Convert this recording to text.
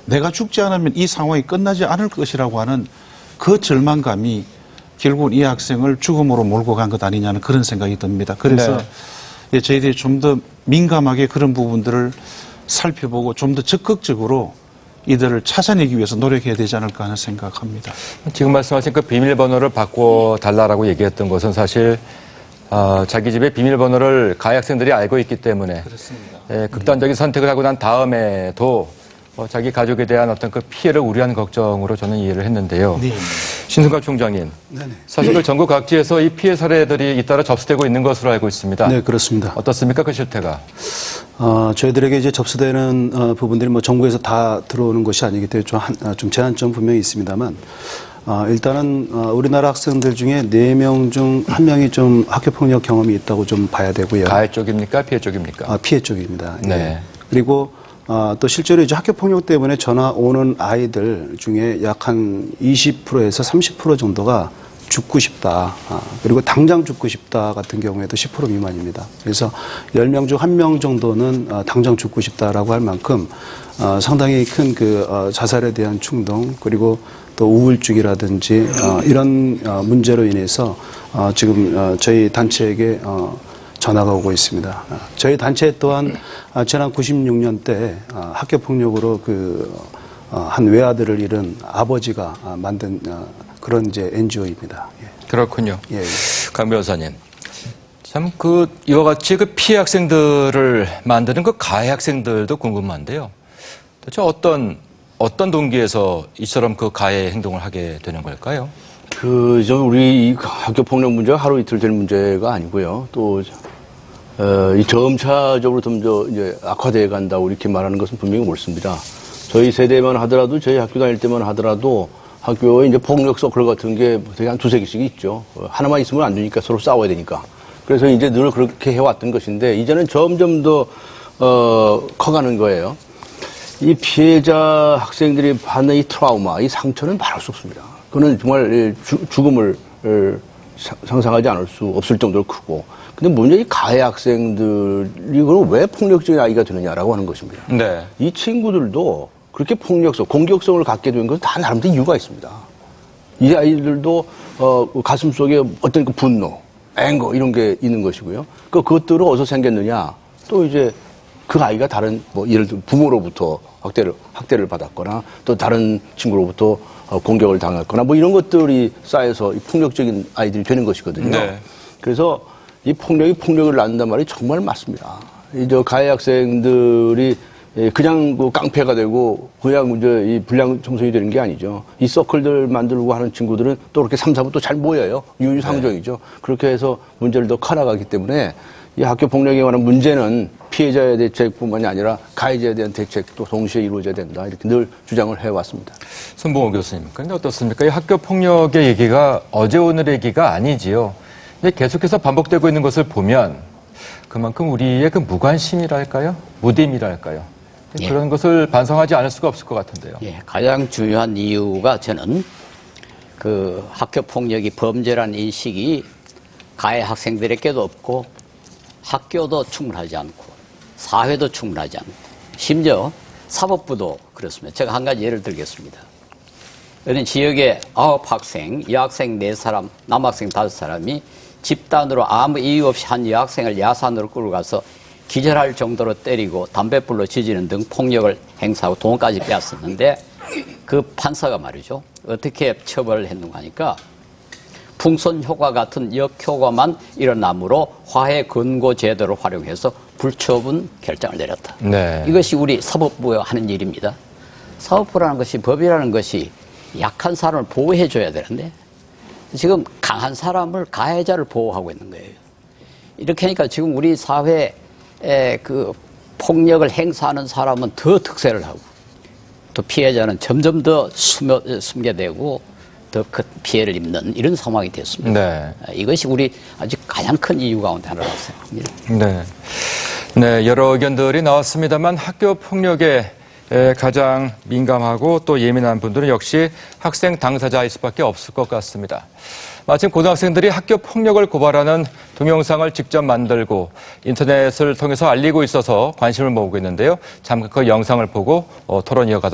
내가 죽지 않으면 이 상황이 끝나지 않을 것이라고 하는 그 절망감이 결국은 이 학생을 죽음으로 몰고 간 것 아니냐는 그런 생각이 듭니다. 그래서 네. 저희들이 좀 더 민감하게 그런 부분들을 살펴보고 좀 더 적극적으로 이들을 찾아내기 위해서 노력해야 되지 않을까 하는 생각합니다. 지금 말씀하신 그 비밀번호를 바꿔달라고 얘기했던 것은 사실 자기 집의 비밀번호를 가해 학생들이 알고 있기 때문에 그렇습니다. 극단적인 선택을 하고 난 다음에도 자기 가족에 대한 어떤 그 피해를 우려하는 걱정으로 저는 이해를 했는데요. 네. 신승갑 총장님, 네네. 사실 그 전국 각지에서 이 피해 사례들이 잇따라 접수되고 있는 것으로 알고 있습니다. 네, 그렇습니다. 어떻습니까, 그 실태가? 저희들에게 이제 접수되는 부분들이 뭐 전국에서 다 들어오는 것이 아니기 때문에 좀 제한점 분명히 있습니다만, 일단은 우리나라 학생들 중에 4명 중 1명이 좀 학교폭력 경험이 있다고 좀 봐야 되고요. 가해 쪽입니까, 피해 쪽입니까? 피해 쪽입니다. 네. 예. 그리고 또 실제로 이제 학교폭력 때문에 전화 오는 아이들 중에 약 한 20%에서 30% 정도가 죽고 싶다. 그리고 당장 죽고 싶다 같은 경우에도 10% 미만입니다. 그래서 10명 중 1명 정도는 당장 죽고 싶다라고 할 만큼 상당히 큰 그 자살에 대한 충동 그리고 또 우울증이라든지 이런 문제로 인해서 지금 저희 단체에게 전화가 오고 있습니다. 저희 단체 또한 지난 96년 때 학교폭력으로 한 외아들을 잃은 아버지가 만든 그런 이제 NGO입니다. 예. 그렇군요. 예. 강 변호사님, 참 이와 같이 그 피해 학생들을 만드는 그 가해 학생들도 궁금한데요. 도대체 어떤 동기에서 이처럼 그 가해 행동을 하게 되는 걸까요? 우리 이 학교 폭력 문제가 하루 이틀 될 문제가 아니고요. 또 이 점차적으로 좀 더 이제 악화되어 간다고 이렇게 말하는 것은 분명히 옳습니다. 저희 세대만 하더라도 저희 학교 다닐 때만 하더라도 학교에 이제 폭력 서클 같은 게 되게 한 2-3개씩 있죠. 하나만 있으면 안 되니까 서로 싸워야 되니까. 그래서 이제 늘 그렇게 해왔던 것인데 이제는 점점 더 커가는 거예요. 이 피해자 학생들이 받는 이 트라우마, 이 상처는 말할 수 없습니다. 그거는 정말 죽음을 상상하지 않을 수 없을 정도로 크고. 근데 문제는 이 가해 학생들이 그럼 왜 폭력적인 아이가 되느냐라고 하는 것입니다. 네. 이 친구들도 그렇게 공격성을 갖게 된 것은 다 나름대로 이유가 있습니다. 이 아이들도 가슴 속에 어떤 그 분노, 앵거 이런 게 있는 것이고요. 그것들은 어디서 생겼느냐? 또 이제 그 아이가 다른 예를 들어 부모로부터 학대를 받았거나 또 다른 친구로부터 공격을 당했거나 이런 것들이 쌓여서 폭력적인 아이들이 되는 것이거든요. 네. 그래서 이 폭력을 낳는단 말이 정말 맞습니다. 가해 학생들이 그냥 깡패가 되고 그냥 이 불량 청소년이 되는 게 아니죠. 이 서클들 만들고 하는 친구들은 또 그렇게 3, 4부 또 잘 모여요. 유유상종이죠. 네. 그렇게 해서 문제를 더 커나가기 때문에 이 학교 폭력에 관한 문제는 피해자의 대책뿐만이 아니라 가해자에 대한 대책도 동시에 이루어져야 된다. 이렇게 늘 주장을 해왔습니다. 손봉호 교수님, 그런데 어떻습니까? 이 학교 폭력의 얘기가 어제 오늘의 얘기가 아니지요. 근데 계속해서 반복되고 있는 것을 보면 그만큼 우리의 그 무관심이랄까요? 무딤이랄까요? 예. 그런 것을 반성하지 않을 수가 없을 것 같은데요. 예, 가장 중요한 이유가 저는 그 학교 폭력이 범죄라는 인식이 가해 학생들에게도 없고 학교도 충분하지 않고 사회도 충분하지 않고 심지어 사법부도 그렇습니다. 제가 한 가지 예를 들겠습니다. 어느 지역에 9학생, 여학생 4사람, 남학생 5사람이 집단으로 아무 이유 없이 한 여학생을 야산으로 끌고 가서 기절할 정도로 때리고 담뱃불로 지지는 등 폭력을 행사하고 돈까지 빼앗았는데 그 판사가 말이죠. 어떻게 처벌을 했는가 하니까 풍선 효과 같은 역효과만 일어나므로 화해 근고 제도를 활용해서 불처분 결정을 내렸다. 네. 이것이 우리 사법부가 하는 일입니다. 사법부라는 것이 법이라는 것이 약한 사람을 보호해줘야 되는데 지금 강한 사람을 가해자를 보호하고 있는 거예요. 이렇게 하니까 지금 우리 사회에 그 폭력을 행사하는 사람은 더 특세를 하고 또 피해자는 점점 더 숨게 되고 더 큰 피해를 입는 이런 상황이 됐습니다. 네. 이것이 우리 아주 가장 큰 이유 가운데 하나라고 생각합니다. 네. 네, 여러 의견들이 나왔습니다만 학교 폭력에 가장 민감하고 또 예민한 분들은 역시 학생 당사자일 수밖에 없을 것 같습니다. 마침 고등학생들이 학교 폭력을 고발하는 동영상을 직접 만들고 인터넷을 통해서 알리고 있어서 관심을 모으고 있는데요. 잠깐 그 영상을 보고 토론 이어가도록 하겠습니다.